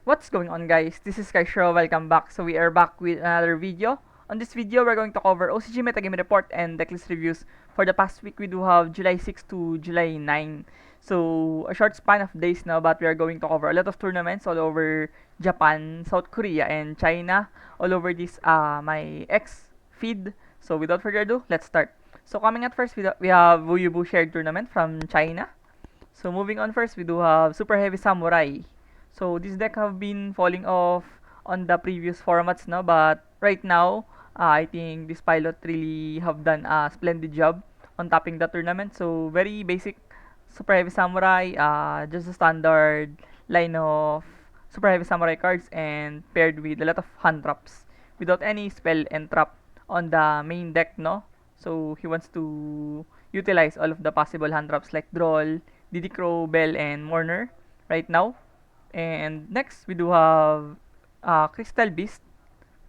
What's going on, guys? This is Kaishro. Welcome back. So we are back with another video. On this video, we're going to cover OCG Metagame Report and decklist reviews. For the past week, we do have July 6 to July 9. So a short span of days now, but we are going to cover a lot of tournaments all over Japan, South Korea, and China. All over this my X feed. So without further ado, let's start. So coming at first, we have Wubu Shar tournament from China. So moving on first, we do have Super Heavy Samurai. So this deck have been falling off on the previous formats now, but right now, I think this pilot really have done a splendid job on topping the tournament. So very basic Super Heavy Samurai, just a standard line of Super Heavy Samurai cards and paired with a lot of hand traps without any spell and trap on the main deck, no? So he wants to utilize all of the possible hand traps like Droll, Diddy Crow, Bell, and Mourner right now. And next, we do have Crystal Beast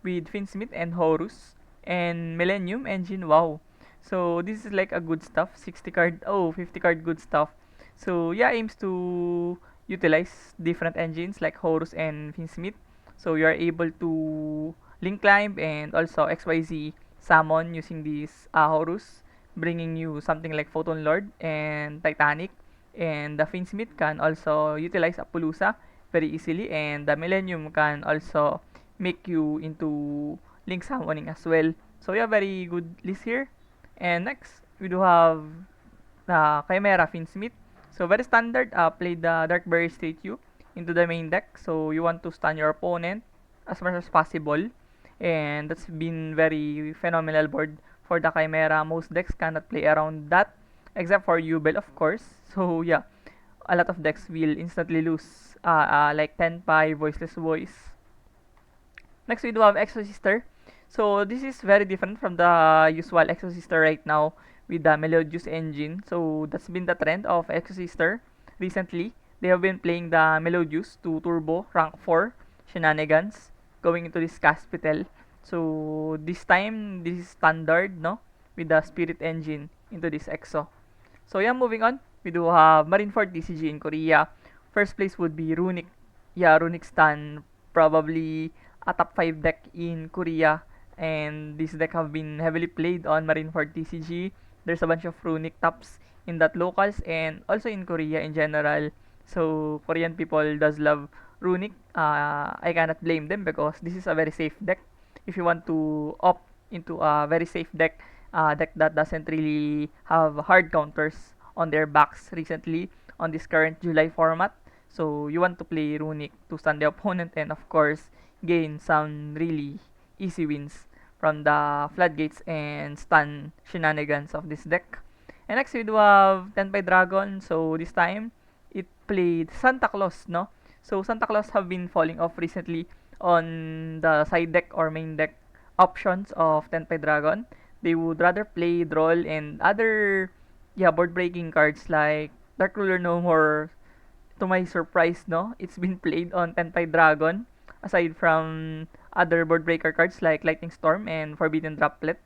with Finsmith and Horus and Millennium Engine. Wow. So this is like a good stuff. 60 card, oh, 50 card good stuff. So yeah, aims to utilize different engines like Horus and Finsmith. So you are able to link climb and also XYZ summon using this Horus, bringing you something like Photon Lord and Titanic. And the Finsmith can also utilize Appaloosa very easily, and the Millennium can also make you into link summoning as well. So yeah, very good list here. And next, we do have Chimera Finsmith. So very standard, play the Darkberry Statue into the main deck. So you want to stun your opponent as much as possible. And that's been very phenomenal board for the Chimera. Most decks cannot play around that, except for Ubel, of course. So yeah, a lot of decks will instantly lose, like Tenpai, Voiceless Voice. Next, we do have Exosister. So this is very different from the usual Exosister right now with the Melodious engine. So that's been the trend of Exosister recently. They have been playing the Melodious to Turbo rank 4 shenanigans going into this Caspital. So this time, this is standard, no? With the Spirit engine into this EXO. So yeah, moving on. We do have Fort TCG in Korea. First place would be Runic. Yeah, Runic Stan, probably a top 5 deck in Korea. And this deck have been heavily played on Fort TCG. There's a bunch of Runic tops in that locals and also in Korea in general. So Korean people does love Runic. I cannot blame them because this is a very safe deck. If you want to opt into a very safe deck that doesn't really have hard counters on their backs recently on this current July format. So you want to play Runic to stun the opponent and of course gain some really easy wins from the floodgates and stun shenanigans of this deck. And next we do have Tenpai Dragon. So this time it played Santa Claus, no? So Santa Claus have been falling off recently on the side deck or main deck options of Tenpai Dragon. They would rather play Droll and other, yeah, board breaking cards like Dark Ruler No More. To my surprise, no, it's been played on Tenpai Dragon aside from other board breaker cards like Lightning Storm and Forbidden Droplet.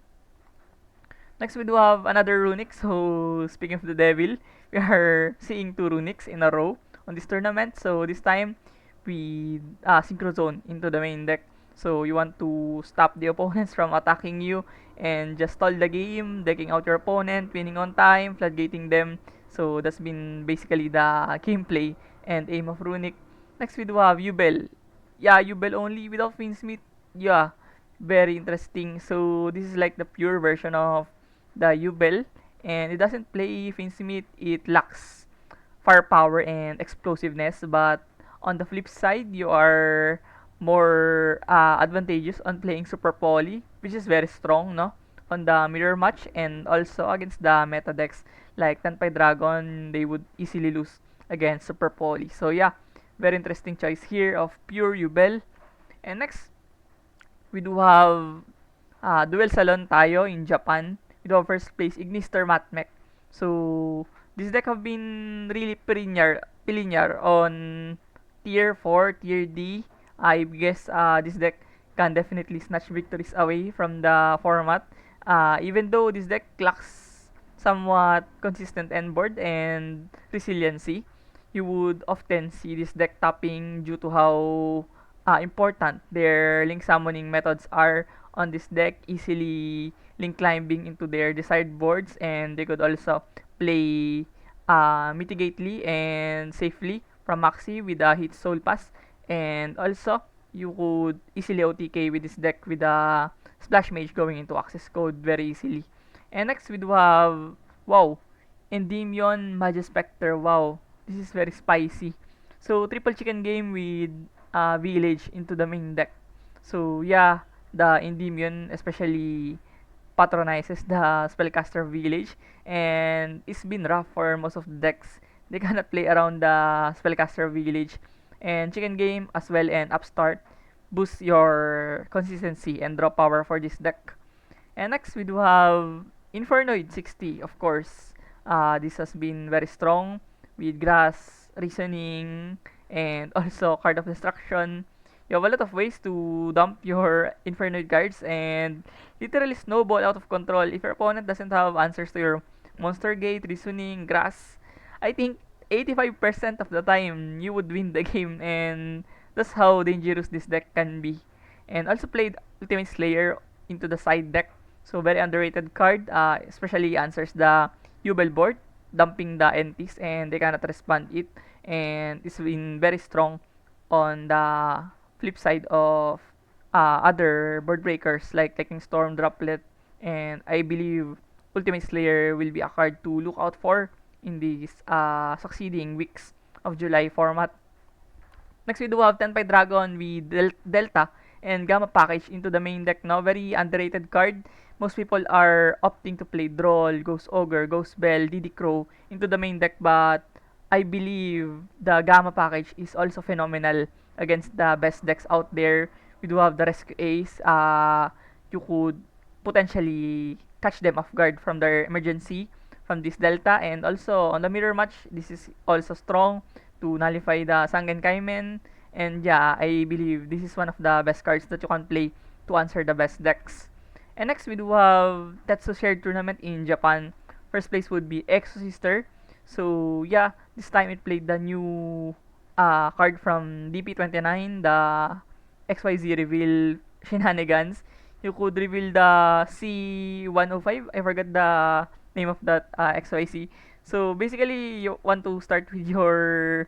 Next, we do have another Runic. So, speaking of the devil, we are seeing two Runics in a row on this tournament. So, this time, we Synchro Zone into the main deck. So, you want to stop the opponents from attacking you and just stall the game, decking out your opponent, winning on time, floodgating them. So, that's been basically the gameplay and aim of Runic. Next, we do have Ubel. Yeah, Ubel only without Finsmith. Yeah, very interesting. So, this is like the pure version of the Ubel, and it doesn't play Finsmith. It lacks firepower and explosiveness, but on the flip side, you are more advantageous on playing Super Poly, which is very strong, no? On the mirror match and also against the meta decks like Tenpai Dragon, they would easily lose against Super Poly. So yeah, very interesting choice here of pure Ubel. And next, we do have Duel Salon tayo in Japan with our first place Ignister Matmech. So this deck have been really pilinyar on tier 4, tier D. I guess this deck can definitely snatch victories away from the format. Even though this deck lacks somewhat consistent end board and resiliency, you would often see this deck tapping due to how important their link summoning methods are on this deck, easily link climbing into their desired boards, and they could also play mitigately and safely from Maxi with a hit soul pass, and also you could easily OTK with this deck with a splash mage going into access code very easily. And next we do have, wow, Endymion Magispectre. Wow, this is very spicy. So triple chicken game with village into the main deck. So yeah, the Endymion especially patronizes the spellcaster village, and it's been rough for most of the decks. They cannot play around the spellcaster village, and chicken game as well and upstart boost your consistency and draw power for this deck. And next we do have Infernoid 60, of course. This has been very strong with Grass, Reasoning, and also Card of Destruction. You have a lot of ways to dump your Infernoid cards and literally snowball out of control if your opponent doesn't have answers to your Monster Gate, Reasoning, Grass. I think 85% of the time you would win the game, and that's how dangerous this deck can be. And also played Ultimate Slayer into the side deck. So very underrated card, especially answers the Yubel board, dumping the entities and they cannot respond it. And it's been very strong on the flip side of other board breakers like taking Storm Droplet, and I believe Ultimate Slayer will be a card to look out for in these succeeding weeks of July format. Next, we do have Tenpai Dragon with Delta and Gamma package into the main deck now. Very underrated card. Most people are opting to play Droll, Ghost Ogre, Ghost Bell, Diddy Crow into the main deck, but I believe the Gamma package is also phenomenal against the best decks out there. We do have the Rescue Ace. You could potentially catch them off guard from their emergency from this Delta, and also on the mirror match, this is also strong to nullify the Sangen Kaimen. And yeah, I believe this is one of the best cards that you can play to answer the best decks. And next, we do have Tatsu shared tournament in Japan. First place would be Exo Sister. So yeah, this time it played the new card from DP29, the XYZ reveal shenanigans. You could reveal the C105. I forgot the name of that XYZ. So basically, you want to start with your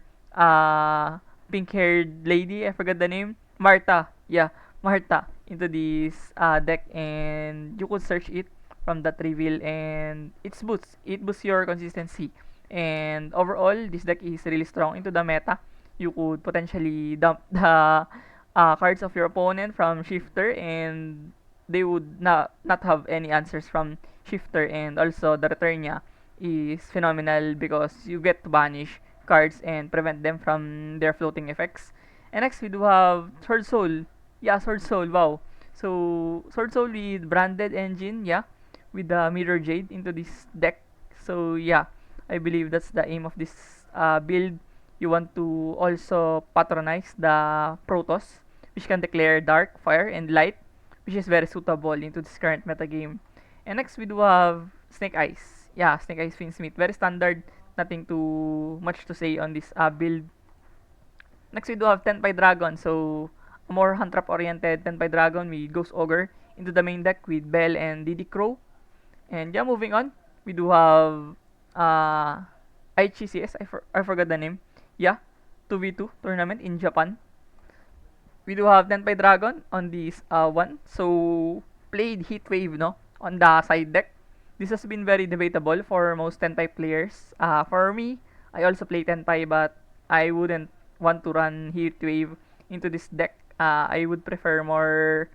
pink-haired lady. I forgot the name. Marta. Yeah, Marta into this deck, and you could search it from that reveal, and it boosts your consistency. And overall, this deck is really strong into the meta. You could potentially dump the cards of your opponent from Shifter, and they would not have any answers from Shifter, and also the return niya is phenomenal because you get to banish cards and prevent them from their floating effects. And next we do have Sword Soul. Yeah, Sword Soul, wow. So Sword Soul with branded engine, yeah, with the Mirror Jade into this deck. So yeah, I believe that's the aim of this build. You want to also patronize the Protoss, which can declare Dark, Fire, and Light, which is very suitable into this current metagame. And next we do have Snake Eyes. Yeah, Snake Eyes Finsmith. Very standard. Nothing too much to say on this build. Next we do have Tenpai Dragon. So a more hunt trap oriented Tenpai Dragon with Ghost Ogre into the main deck with Bell and Diddy Crow. And yeah, moving on, we do have ICCS. I forgot the name. Yeah, 2v2 tournament in Japan. We do have Tenpai Dragon on this one. So played Heatwave, no, on the side deck. This has been very debatable for most Tenpai players. For me, I also play Tenpai, but I wouldn't want to run Heatwave into this deck. I would prefer more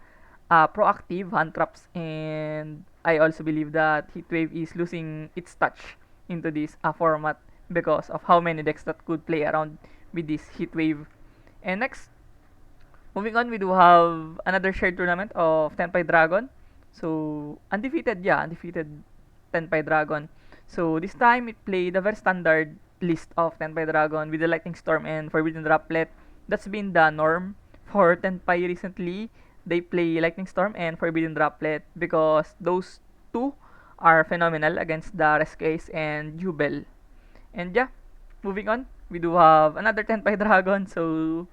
proactive hand traps, and I also believe that Heatwave is losing its touch into this format because of how many decks that could play around with this Heatwave. And next, moving on, we do have another shared tournament of Tenpai Dragon. So, undefeated, yeah, undefeated Tenpai Dragon. So, this time it played a very standard list of Tenpai Dragon with the Lightning Storm and Forbidden Droplet. That's been the norm for Tenpai recently. They play Lightning Storm and Forbidden Droplet because those two are phenomenal against the Rescue Ace and Jubel. And yeah, moving on. we do have another Tenpai Dragon. So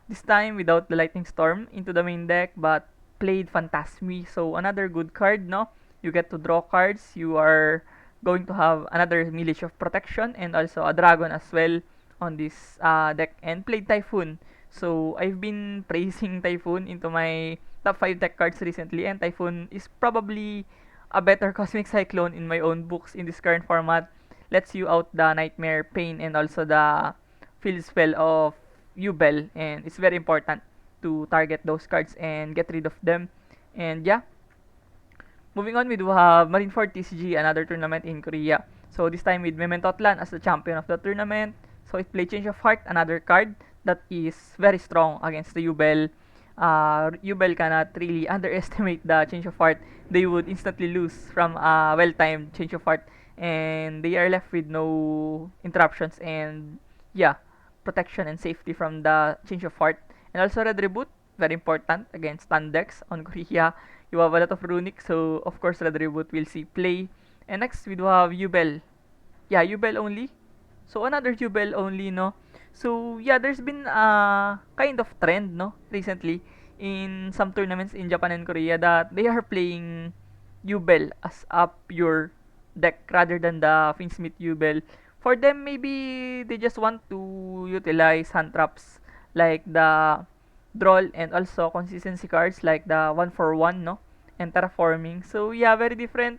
this time without the Lightning Storm into the main deck, but played Phantasmi. So another good card, no? You get to draw cards. You are going to have another Village of Protection and also a Dragon as well on this deck. And played Typhoon. So I've been praising Typhoon into my top 5 deck cards recently, and Typhoon is probably a better Cosmic Cyclone in my own books in this current format. Lets you out the Nightmare, Pain, and also the Field Spell of Yubel, and it's very important to target those cards and get rid of them. And yeah, moving on, we do have Fort TCG, another tournament in Korea. So this time with Mementotlan as the champion of the tournament. So it played Change of Heart, another card that is very strong against the Yubel. Yubel cannot really underestimate the Change of Heart. They would instantly lose from a well-timed Change of Heart, and they are left with no interruptions and yeah, protection and safety from the Change of Heart. And also Red Reboot, very important against stun decks on Korea. You have a lot of Runic, so of course Red Reboot will see play. And next we do have Yubel. Yeah, Yubel only. So another Yubel only, no? So yeah, there's been a kind of trend, no, recently in some tournaments in Japan and Korea that they are playing Yubel as a pure deck rather than the Finsmith Yubel. For them, maybe they just want to utilize hand traps like the Droll and also consistency cards like the 1 for 1, no? And terraforming. So yeah, very different.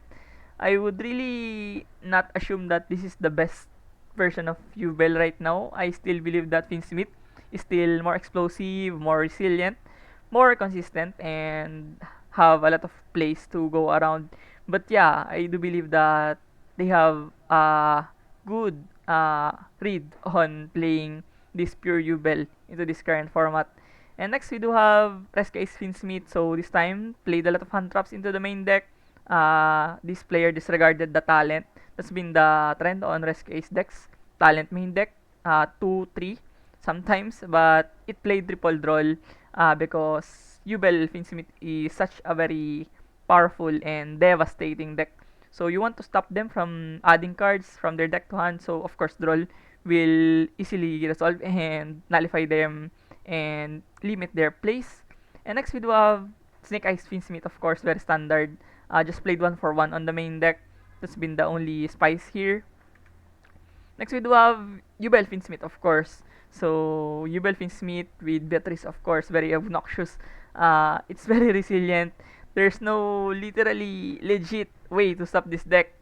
I would really not assume that this is the best version of Yubel right now. I still believe that Finsmith is still more explosive, more resilient, more consistent, and have a lot of plays to go around. But yeah, I do believe that they have a good read on playing this pure Yubel into this current format. And next we do have Rescue Finsmith. So this time played a lot of hand traps into the main deck. This player disregarded the talent. That's been the trend on Rescue Ace decks. Talent main deck, 2, 3 sometimes, but it played triple draw because Yubel Finsmith is such a very powerful and devastating deck. So you want to stop them from adding cards from their deck to hand. So of course, draw will easily resolve and nullify them and limit their plays. And next we do have Snake Eyes Finsmith, of course, very standard. Just played 1 for 1 on the main deck. That's been the only spice here. Next we do have Yubel Finsmith, of course. So Yubel Finsmith with Beatrice, of course, very obnoxious. It's very resilient. There's no literally legit way to stop this deck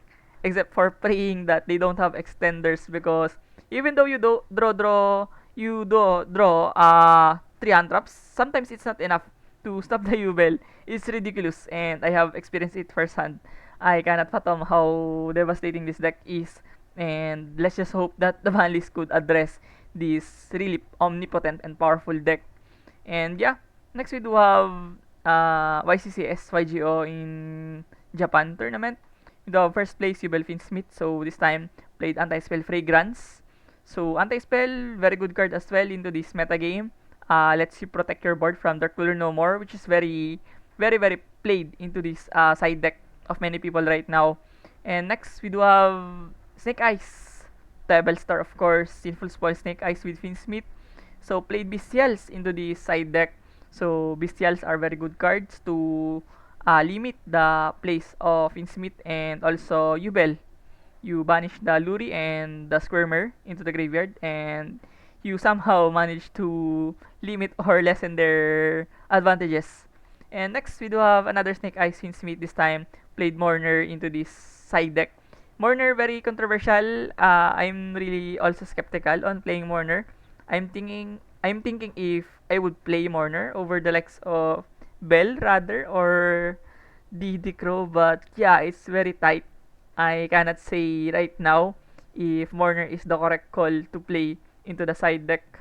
except for praying that they don't have extenders, because even though you do draw 3 hand traps, sometimes it's not enough to stop the Yubel. It's ridiculous, and I have experienced it firsthand. I cannot fathom how devastating this deck is, and let's just hope that the Vanlis could address this really omnipotent and powerful deck. And yeah, next we do have YCCS YGO in Japan tournament. The first place, Yubel Finsmith. So this time played Anti-Spell Fragrance. So Anti-Spell, very good card as well into this metagame. Lets you protect your board from Dark Ruler No More, which is very played into this side deck of many people right now. And next we do have Snake Eyes. Table Star, of course. Sinful Spoil Snake Eyes with Finsmith. So played Bestials into the side deck. So Bestials are very good cards to limit the place of Finsmith and also Yubel. You banish the Luri and the Squirmer into the graveyard, and you somehow manage to limit or lessen their advantages. And next, we do have another Snake Eyes Finsmith. This time played Mourner into this side deck. Mourner, very controversial. I'm really also skeptical on playing Mourner. I'm thinking if I would play Mourner over the likes of Bell rather, or DD Crow, but yeah, it's very tight. I cannot say right now if Mourner is the correct call to play into the side deck.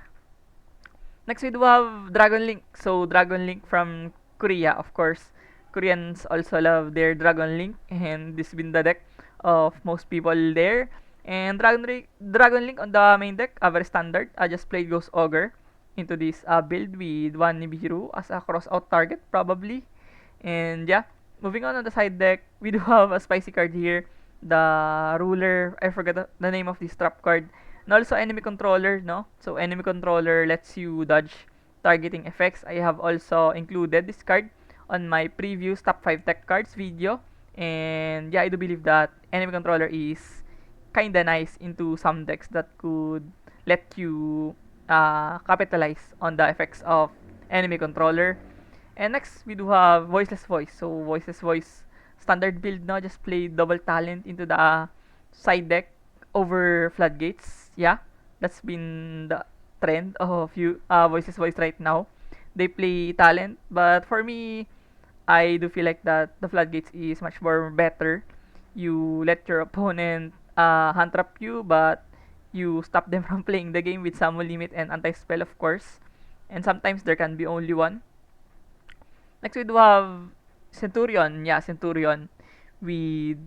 Next, we do have Dragon Link. So, Dragon Link from Korea, of course. Koreans also love their Dragon Link, and this been the deck of most people there. And Dragon Link on the main deck, very standard. I just played Ghost Ogre into this build with one Nibiru as a cross out target, probably. And yeah, moving on the side deck, we do have a spicy card here. The Ruler, I forgot the name of this trap card. And also enemy controller, no? So enemy controller lets you dodge targeting effects. I have also included this card on my previous top 5 tech cards video. And yeah, I do believe that enemy controller is kinda nice into some decks that could let you capitalize on the effects of enemy controller. And next, we do have Voiceless Voice. So, Voiceless Voice, standard build now, just play double talent into the side deck over Floodgates. Yeah, that's been the trend of Voiceless Voice right now. They play talent, but for me, I do feel like that the Floodgates is much more better. You let your opponent hand trap you, but you stop them from playing the game with summon limit and anti-spell, of course. And sometimes there can be only one. Next, we do have Centurion. Yeah, Centurion with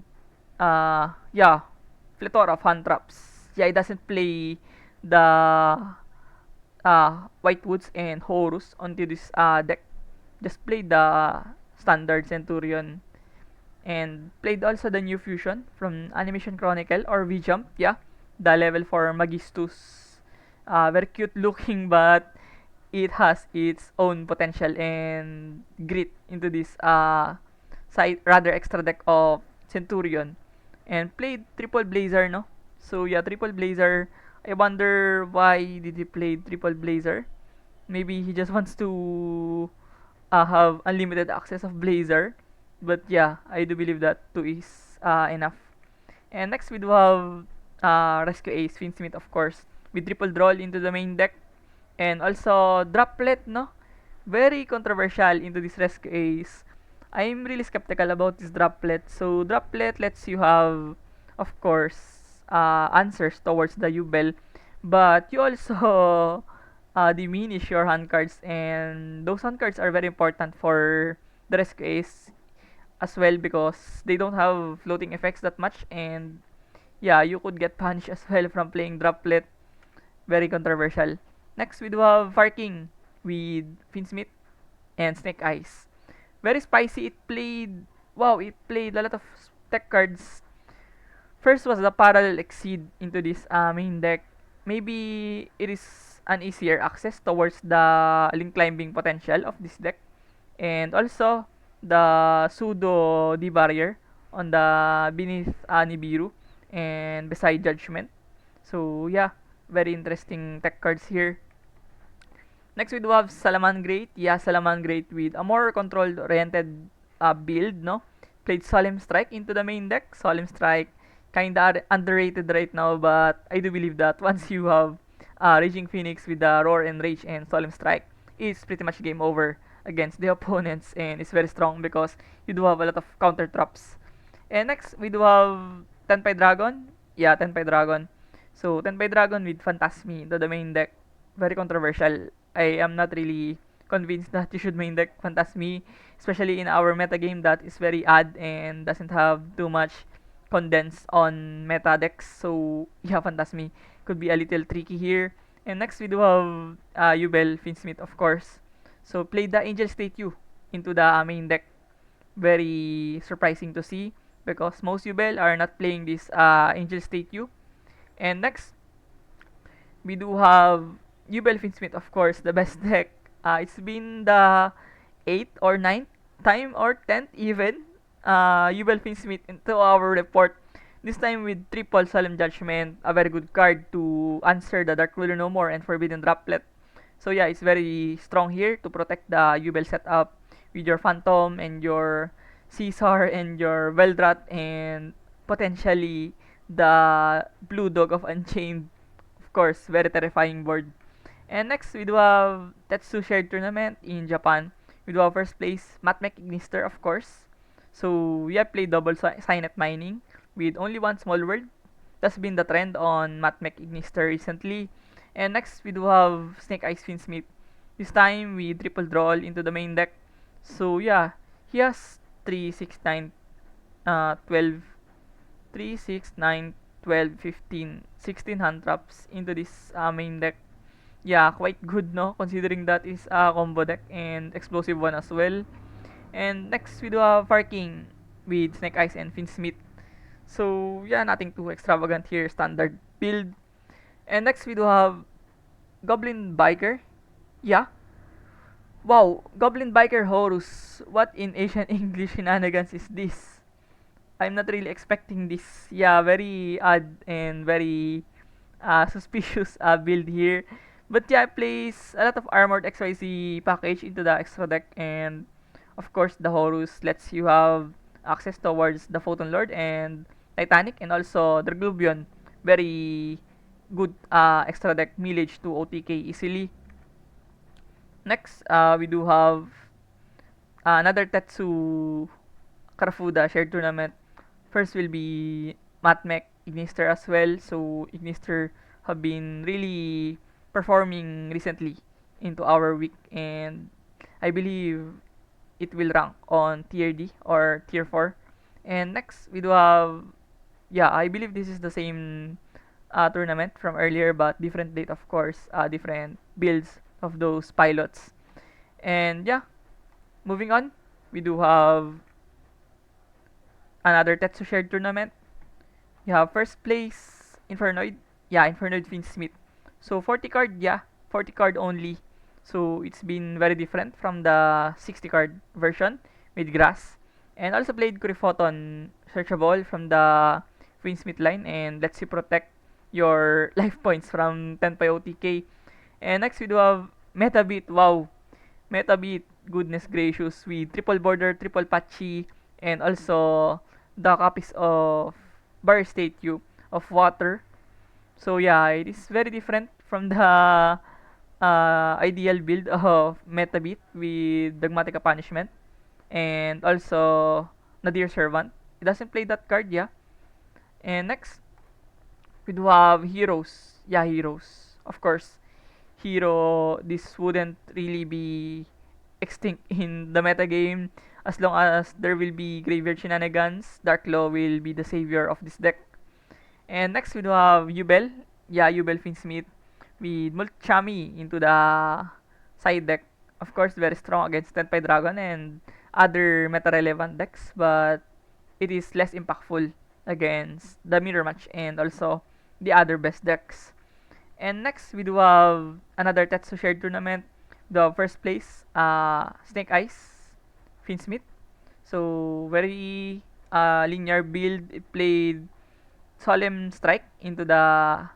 yeah, plethora of hand traps. Yeah, it doesn't play the White Woods and Horus onto this deck. Just play the standard Centurion and played also the new fusion from Animation Chronicle or V-Jump. Yeah, the level for Magistus. Very cute looking, but it has its own potential and grit into this side rather extra deck of Centurion. And played triple blazer, no? So yeah, triple blazer. I wonder why did he play triple blazer? Maybe he just wants to have unlimited access of blazer. But yeah, I do believe that 2 is enough. And next we do have Rescue Ace, Finsmith of course, with triple draw into the main deck. And also Droplet, no? Very controversial into this Rescue Ace. I'm really skeptical about this Droplet. So Droplet lets you have, of course, answers towards the Yubel. But you also diminish your hand cards, and those hand cards are very important for the Rescue Ace as well because they don't have floating effects that much, and yeah, you could get punished as well from playing Droplet. Very controversial. Next, we do have Farking with Finsmith and Snake Eyes. Very spicy. It played, wow, it played a lot of tech cards. First was the Parallel Exceed into this main deck. Maybe it is an easier access towards the link climbing potential of this deck. And also, the Pseudo D-Barrier on the beneath Nibiru and beside Judgment. So yeah, very interesting tech cards here. Next, we do have Salaman Great. Yeah, Salaman Great with a more control-oriented build, no? Played Solemn Strike into the main deck. Solemn Strike, kinda underrated right now, but I do believe that once you have Raging Phoenix with the Roar and Rage and Solemn Strike, it's pretty much game over against the opponents, and it's very strong because you do have a lot of counter traps. And next, we do have Tenpai Dragon. Yeah, Tenpai Dragon. So, Tenpai Dragon with Phantasmi into the main deck. Very controversial. I am not really convinced that you should main deck Phantasmi, especially in our metagame that is very odd and doesn't have too much condense on meta decks. So, yeah, Phantasmi could be a little tricky here. And next, we do have Yubel Finsmith, of course. So, play the Angel Statue into the main deck. Very surprising to see because most Yubel are not playing this Angel Statue. And next, we do have Yubel Finsmith, of course, the best deck. It's been the 8th or 9th time or 10th even. Yubel Finsmith into our report. This time with triple Solemn Judgment, a very good card to answer the Dark Ruler No More and Forbidden Droplet. So yeah, it's very strong here to protect the Yubel setup with your Phantom and your Caesar and your Veldrat and potentially the Blue Dog of Unchained. Of course, very terrifying board. And next, we do have Tatsu Shared Tournament in Japan. We do have first place, Matmech Ignister, of course. So, we have played double Signet Mining with only one small world. That's been the trend on Matmech Ignister recently. And next, we do have Snake Eyes Finsmith. This time, we triple draw into the main deck. So, yeah, he has 3, 6, 9, 12, 3, 6, 9, 12, 15, 16 hand traps into this main deck. Yeah, quite good, no? Considering that is a combo deck and explosive one as well. And next, we do have Farking with Snake Eyes and Finsmith. So, yeah, nothing too extravagant here. Standard build. And next we do have Goblin Biker. Yeah. Wow, Goblin Biker Horus. What in Asian English shenanigans is this? I'm not really expecting this. Yeah, very odd and very suspicious build here. But yeah, I place a lot of armored XYZ package into the extra deck, and of course the Horus lets you have access towards the Photon Lord and Titanic, and also the Glubion. Very good extra deck millage to OTK easily. Next, we do have another Tatsu Karafuda shared tournament. First will be Matmech Ignister as well. So Ignister have been really performing recently into our week, and I believe it will rank on tier D or tier 4. And next we do have, yeah, I believe this is the same tournament from earlier, but different date, of course, different builds of those pilots. And yeah, moving on, we do have another Tetsu shared tournament. You have first place Infernoid. Yeah, Infernoid Finsmith. So 40 card, yeah, 40 card only. So it's been very different from the 60 card version with grass. And also played Kurifoton searchable from the Finsmith line, and lets you protect your life points from Tenpai OTK. And next we do have Metabit. Wow, Metabit, goodness gracious, with triple border, triple patchy, and also the copies of Bar Statue of Water. So yeah, it is very different from the ideal build of Metabit with Dogmatica Punishment and also Nadir Servant. It doesn't play that card, yeah. And next, we do have Heroes. Yeah, Heroes. Of course, Hero, this wouldn't really be extinct in the metagame as long as there will be Graveyard Shenanigans. Dark Law will be the savior of this deck. And next we do have Yubel. Yeah, Yubel Finsmith with Mulchami into the side deck. Of course, very strong against Tenpai Dragon and other meta-relevant decks, but it is less impactful against the mirror match and also the other best decks. And next, we do have another Tetsu shared tournament. The first place, Snake Eyes, Finsmith. So, very linear build. It played Solemn Strike into the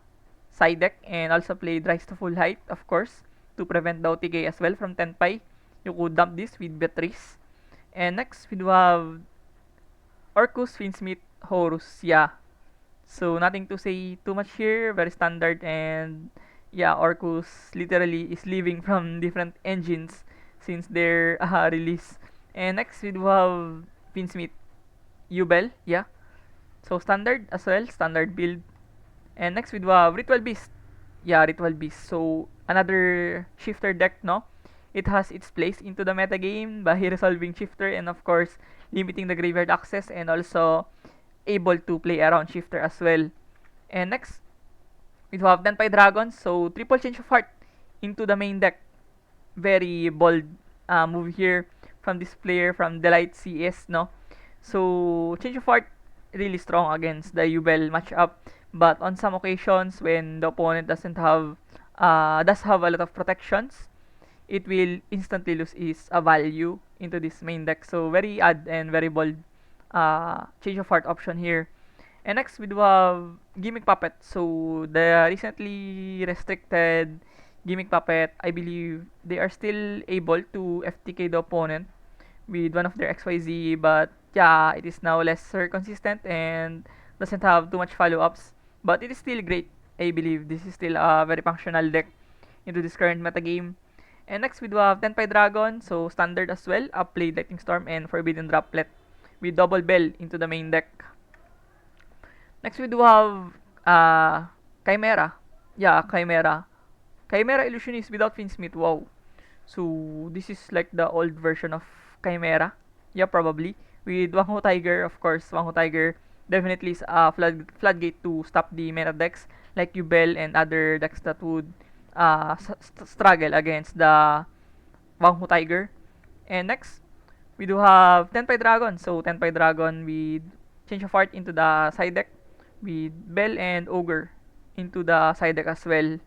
side deck and also played Rise to Full Height, of course, to prevent the OTK as well from Tenpai. You could dump this with Beatrice. And next, we do have Orcus, Finsmith, Horus. Yeah, so nothing to say too much here, very standard, and yeah, Orcus literally is living from different engines since their release. And next we do have Finsmith Ubel, yeah. So standard as well, standard build. And next we do have Ritual Beast. Yeah, Ritual Beast. So another shifter deck, no? It has its place into the metagame by resolving shifter and of course limiting the graveyard access and also able to play around shifter as well. And next, we do have Tenpai Dragons. So triple change of heart into the main deck. Very bold move here from this player from Delight CS, no? So change of heart really strong against the Ubel matchup, but on some occasions when the opponent does have a lot of protections, it will instantly lose its value into this main deck. So very odd and very bold change of heart option here. And next we do have Gimmick Puppet. So the recently restricted Gimmick Puppet, I believe they are still able to FTK the opponent with one of their XYZ, but yeah, it is now lesser consistent and doesn't have too much follow-ups. But it is still great. I believe this is still a very functional deck into this current metagame. And next we do have Tenpai Dragon, so standard as well, played Lightning Storm and Forbidden Droplet with Double Bell into the main deck. Next we do have Chimera. Yeah, Chimera. Chimera Illusionist without Finsmith, wow. So this is like the old version of Chimera. Yeah, probably. With Wangho Tiger, of course, Wangho Tiger definitely is a floodgate to stop the meta decks like Yubel and other decks that would struggle against the Wanghu Tiger. And next, we do have Tenpai Dragon. So Tenpai Dragon with Change of Heart into the side deck with Bell and Ogre. into the side deck as well.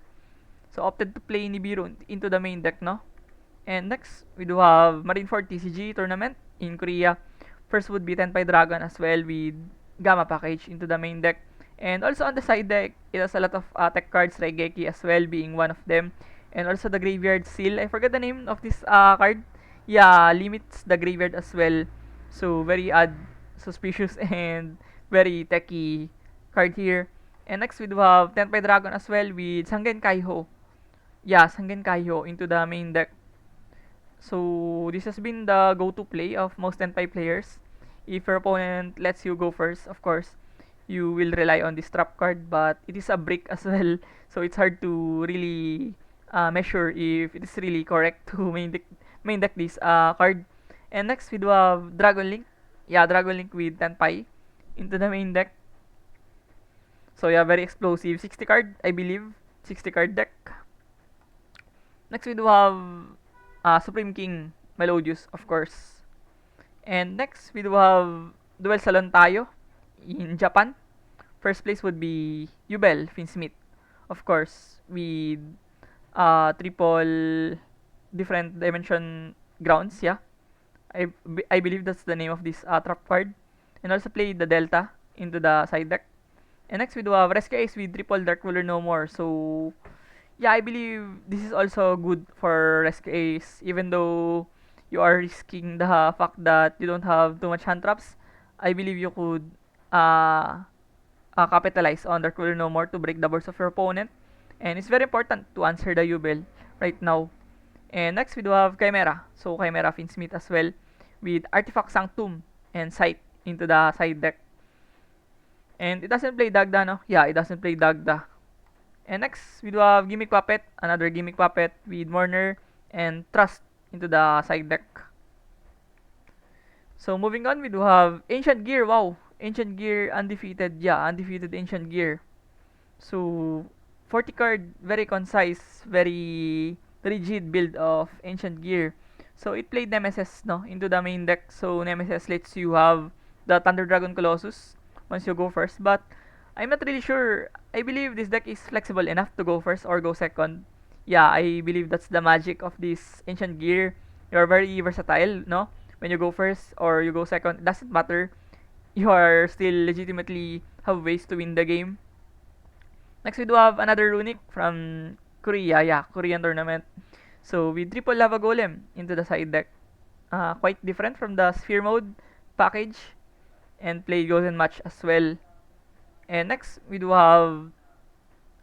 So opted to play Nibiru into the main deck, no? And next, we do have Fort TCG tournament in Korea. First would be Tenpai Dragon as well with Gamma package into the main deck. And also on the side deck, it has a lot of tech cards, Raigeki as well being one of them. And also the Graveyard Seal. I forgot the name of this card. Yeah, limits the graveyard as well. So very odd, suspicious, and very techy card here. And next we do have Tenpai Dragon as well with Sangen Kaiho. Yeah, Sangen Kaiho into the main deck. So this has been the go-to play of most Tenpai players. If your opponent lets you go first, of course, you will rely on this trap card, but it is a brick as well, so it's hard to really measure if it is really correct to main deck this card. And next we do have Dragon Link. Yeah, Dragon Link with Tenpai into the main deck. So yeah, very explosive. 60 card, I believe. 60 card deck. Next we do have Supreme King Melodious, of course. And next we do have Duel Salon tayo in Japan. First place would be Yubel Finsmith, of course, with triple different dimension grounds. Yeah, I believe that's the name of this trap card. And also play the Delta into the side deck. And next we do have Rescue Ace with triple Dark Ruler No More. So yeah, I believe this is also good for Rescue Ace, even though you are risking the fact that you don't have too much hand traps. I believe you could uh, capitalize on Dark Ruler No More to break the boards of your opponent. And it's very important to answer the Yubel right now. And next we do have Chimera. So Chimera Finsmith as well with Artifact Sanctum and Sight into the side deck. And it doesn't play Dagda, no? Yeah, it doesn't play Dagda. And next, we do have Gimmick Puppet, another Gimmick Puppet with Mourner and Trust into the side deck. So moving on, we do have Ancient Gear. Wow, Ancient Gear Undefeated. Yeah, Undefeated Ancient Gear. So 40 card, very concise, very rigid build of Ancient Gear. So it played Nemesis, no, into the main deck. So Nemesis lets you have the Thunder Dragon Colossus once you go first. But I'm not really sure. I believe this deck is flexible enough to go first or go second. Yeah, I believe that's the magic of this Ancient Gear. You're very versatile, no? When you go first or you go second, it doesn't matter. You are still legitimately have ways to win the game. Next, we do have another Runic from Korea. Yeah, Korean tournament. So, with triple Lava Golem into the side deck. Quite different from the Sphere mode package. And play Golden Match as well. And next, we do have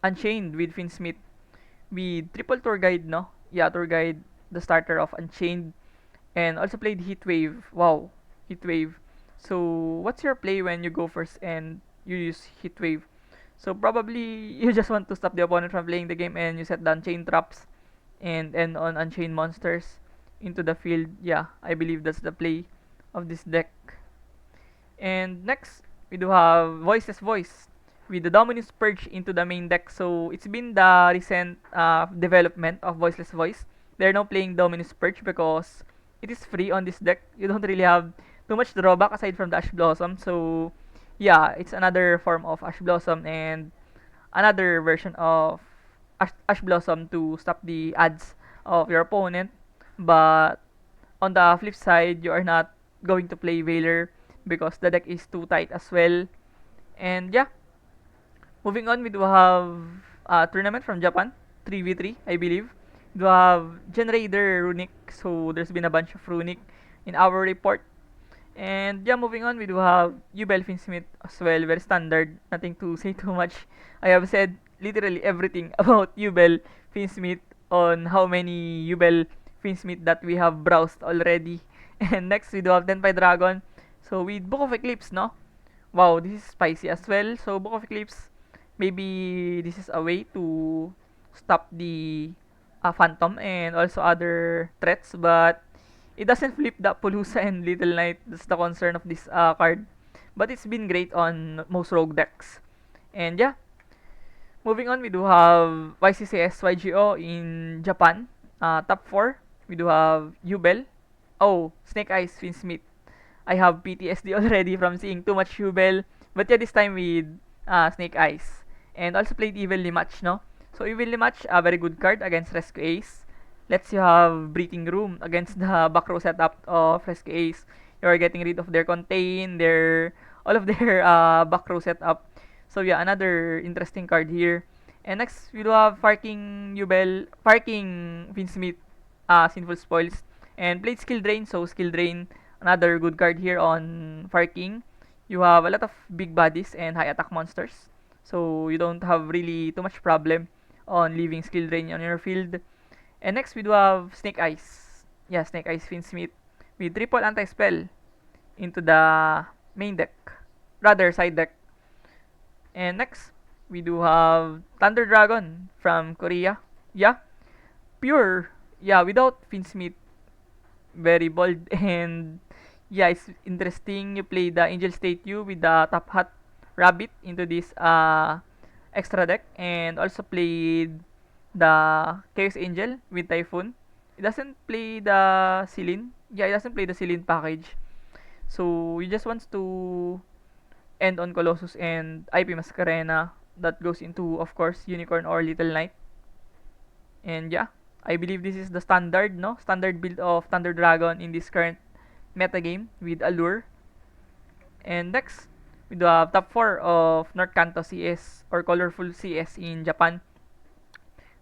Unchained with Finsmith. With triple Tour Guide, no? Yeah, Tour Guide, the starter of Unchained. And also played Heatwave. Wow, Heatwave. So, what's your play when you go first and you use Heatwave? So, probably you just want to stop the opponent from playing the game and you set the Unchained traps and end on Unchained monsters into the field. Yeah, I believe that's the play of this deck. And next, we do have Voiceless Voice with the Dominus Purge into the main deck. So, it's been the recent development of Voiceless Voice. They're now playing Dominus Purge because it is free on this deck. You don't really have too much drawback aside from the Ash Blossom. So, yeah, it's another form of Ash Blossom and another version of Ash Blossom to stop the ads of your opponent. But on the flip side, you are not going to play Veiler because the deck is too tight as well. And yeah, moving on, we do have a tournament from Japan, 3v3, I believe. We do have Gen Raider Runic, so there's been a bunch of Runic in our report. And yeah, moving on, we do have Yubel Finsmith as well, very standard, nothing to say too much. I have said literally everything about Yubel Finsmith on how many Yubel Finsmith that we have browsed already. And next, we do have Tenpai Dragon. So with Book of Eclipse, no? Wow, this is spicy as well. So Book of Eclipse, maybe this is a way to stop the Phantom and also other threats, but it doesn't flip the Pulusa and Little Knight. That's the concern of this card. But it's been great on most rogue decks. And yeah, moving on, we do have YCCS YGO in Japan. Top 4, we do have Yubel. Oh, Snake Eyes Finsmith. I have PTSD already from seeing too much Yubel. But yeah, this time with Snake Eyes. And also played Evenly Match, no? So Evenly Match, a very good card against Rescue Ace. Lets you have breathing room against the back row setup of Rescue Ace. You are getting rid of their contain, their all of their back row setup. So yeah, another interesting card here. And next, we do have Parking Finsmith, Sinful Spoils, and played Skill Drain. So Skill Drain, another good card here on Parking. You have a lot of big bodies and high attack monsters. So you don't have really too much problem on leaving Skill Drain on your field. And next, we do have Snake Eyes. Yeah, Snake Eyes Finsmith with triple anti-spell into the main deck. Rather, side deck. And next, we do have Thunder Dragon from Korea. Yeah, pure. Yeah, without Finsmith. Very bold and yeah, it's interesting. You play the Angel Statue with the Top Hat Rabbit into this extra deck, and also played the Chaos Angel with Typhoon. It doesn't play the Celine. Yeah, it doesn't play the Celine package. So you just wants to end on Colossus and IP Mascarena. That goes into, of course, Unicorn or Little Knight. And yeah, I believe this is the standard, no? Standard build of Thunder Dragon in this current metagame with Allure. And next, we do have top 4 of North Kanto CS or Colorful CS in Japan.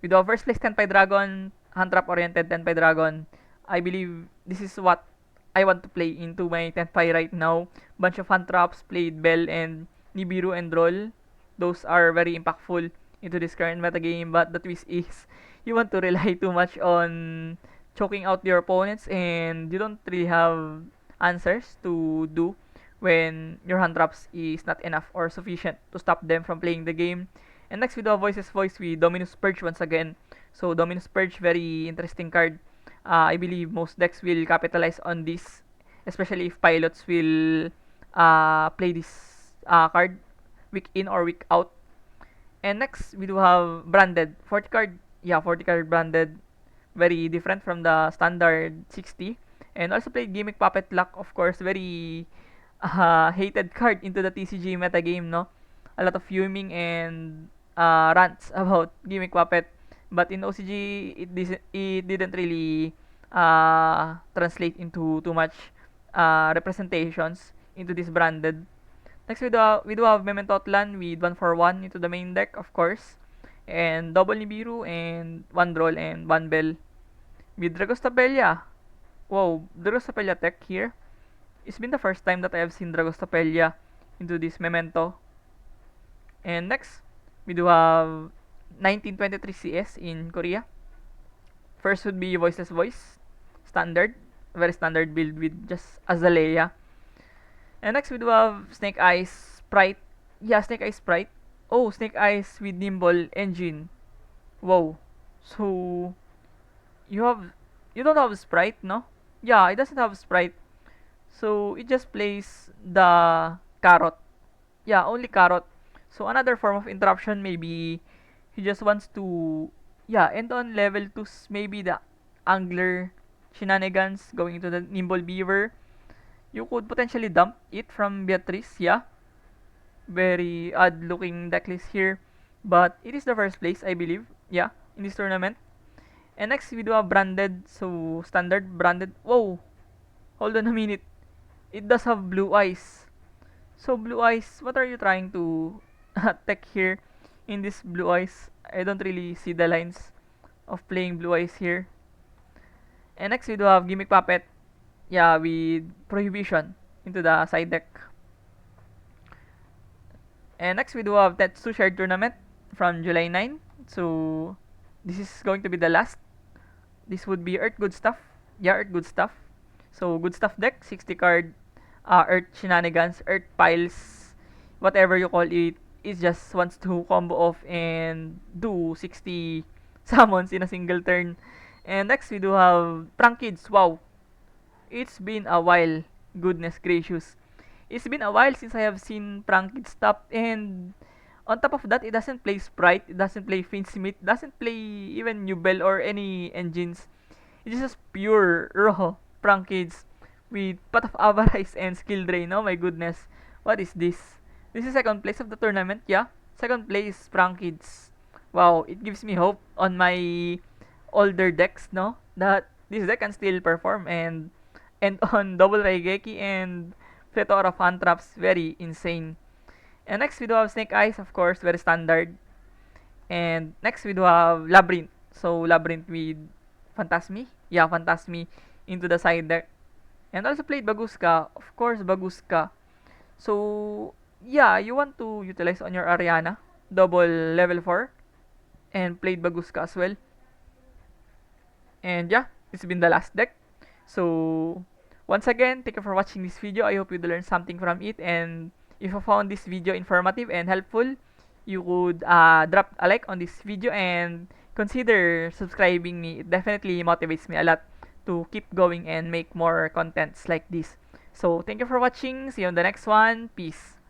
We do have first place Tenpai Dragon, hand trap oriented Tenpai Dragon. I believe this is what I want to play into my Tenpai right now. Bunch of hand traps, played Bell and Nibiru and Roll. Those are very impactful into this current metagame, but the twist is you want to rely too much on choking out your opponents and you don't really have answers to do when your hand traps is not enough or sufficient to stop them from playing the game. And next we do Voices Voice with Dominus Purge once again. So Dominus Purge, very interesting card. I believe most decks will capitalize on this, especially if pilots will play this card week in or week out. And next, we do have branded 40 card. Yeah, 40 card branded. Very different from the standard 60. And also played Gimmick Puppet Luck, of course. Very hated card into the TCG metagame, no? A lot of fuming and rants about Gimmick Puppet. But in OCG, it didn't really translate into too much representations into this branded. Next, we do have Mementotlan with 1 for 1 into the main deck, of course. And double Nibiru and 1 Droll and 1 Bell. With Dragostapellia. Wow, Dragostapellia tech here. It's been the first time that I have seen Dragostapellia into this Memento. And next, we do have 1923 CS in Korea. First would be Voiceless Voice. Standard. Very standard build with just Azalea. And next we do have Snake Eyes Sprite. Yeah, Snake Eyes Sprite. Oh, Snake Eyes with Nimble Engine. Wow. So you have you don't have Sprite, no? Yeah, it doesn't have Sprite. So it just plays the carrot. Yeah, only carrot. So another form of interruption, maybe he just wants to yeah, end on level 2, maybe the angler shenanigans going into the Nimble Beaver. You could potentially dump it from Beatrice, yeah. Very odd looking decklist here. But it is the first place, I believe, yeah, in this tournament. And next, we do have branded, so standard branded. Whoa! Hold on a minute. It does have blue eyes. So, blue eyes, what are you trying to tech here in this blue eyes? I don't really see the lines of playing blue eyes here. And next, we do have Gimmick Puppet. Yeah, with Prohibition into the side deck. And next we do have Tatsu Shared Tournament from July 9. So this is going to be the last. This would be Earth Good Stuff. Yeah, Earth Good Stuff. So Good Stuff deck, 60 card Earth Shenanigans, Earth Piles, whatever you call it. It just wants to combo off and do 60 summons in a single turn. And next we do have Prank Kids. Wow, it's been a while. Goodness gracious. It's been a while since I have seen Prank Kids top, and on top of that, it doesn't play Sprite, it doesn't play Finsmith, doesn't play even Nubel or any engines. It's just pure raw Prank Kids with Pot of Avarice and Skill Drain. Oh my goodness. What is this? This is second place of the tournament, yeah. Second place, Frank Kids. Wow, it gives me hope on my older decks, no? That this deck can still perform and on double Raigeki and plethora of hand traps, very insane. And next we do have Snake Eyes, of course, very standard. And next we do have Labyrinth. So Labyrinth with Phantasmi. Yeah, Phantasmi into the side deck. And also played Baguska. Of course, Baguska. So yeah, you want to utilize on your Ariana. Double level 4. And played Baguska as well. And yeah, it's been the last deck. So once again, thank you for watching this video. I hope you learned something from it. And if you found this video informative and helpful, you could drop a like on this video and consider subscribing me. It definitely motivates me a lot to keep going and make more contents like this. So thank you for watching. See you on the next one. Peace.